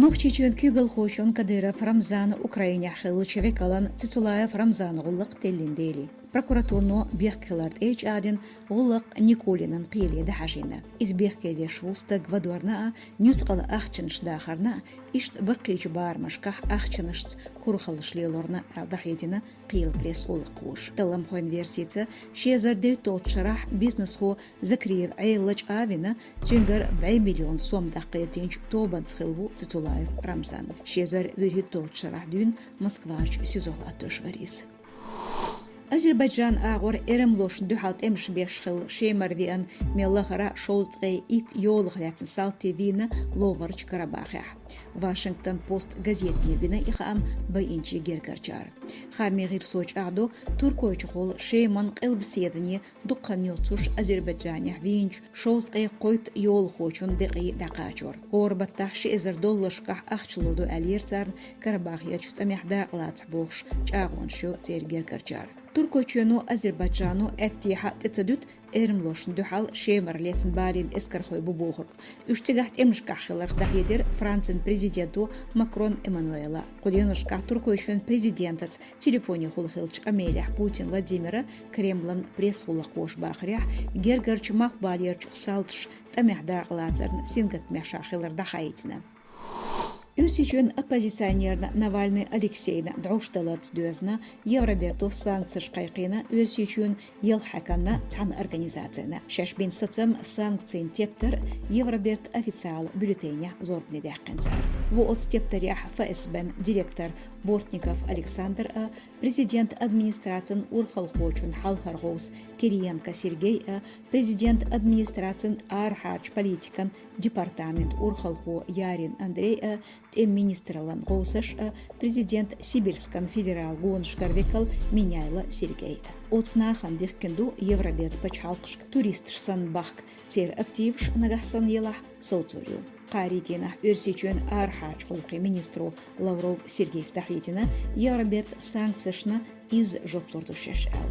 Мохчичун кюгл хошон Кадыров Рамзан Украине хилчевик алан Цицулаев Рамзан гуллык теллиндели. Прокуратурно бехкелард эйч адин гуллык Николинын қиеледі хажина. Избехкеве швуста гвадуарна нюцқал ахчыныш дахарна ишт бақич бармашках ахчынышц курхалышлелорна алдахедина қиел пресс улық қуш. Талам хойн версица шезарде тот шарах бизнес хо закриев айлач авина тюнгар 2 миллион сом даққетинч тобан цхилбу Цицулаев Рамзан. Шезар верхи тот шарах дюн Москварч сезолатош варис. Азербайджан агор эремлош духалт эмш бешхил шемарвиан меллахара шоздгай ит йолхляцн салтивина ловарч Карабахя. Вашингтон пост газетне бина ихам байинчи гергарчар. Хамигир соч агдо туркойч хол шеман кылбседни дуккан йоцуш Азербайджане винч шоздгай койт йол хочун деqi дакачор. Орбатта шезер доллашках ахчлурду алирцар Карабахя чтамяхда лацбохш чагоншо цергергарчар. Туркочуну Азербайджану аттиха тецадут эрмлош духал шемер лецен барин эскархой бубохок. Уштигахт эмшкахилар дахедер Францин президенту Макрон Эммануэла. Куденушка туркочун президентац телефоне хулхилч Амелия Путин Владимира Кремлан пресс-хулах кош бахрях гергарч махбалерч салтш тамяхда глацарн сингат мяшахилар дахаитина. Юсичун оппозиционер Навальный Алексейна даушталат дюзна Евроберту санкций кайкина Юсичун елхаканна цан организацияна. Шашбин сацам санкций тептер Евроберт официал бюллетеня зорбни дяхканцар. Во от стептерях ФСБ директор Бортников Александр президент администрациян Урхалхочун Халхаргоус Кириенко Сергей президент администрациян Архач политикан департамент Урхалхо Ярин Андрей министрлан Гоусаш президент Сибирскан федерал Гоншкарвекал Миняйла Сергей. Оцнахан дихкенду Евробет пачалкш туристшсан бахк цер активш нагахсан елах соцурю. Қаридина өрсечен архач холқи министру Лавров Сергей Стахитина Евробет санкцияшна из жоплорду шешал.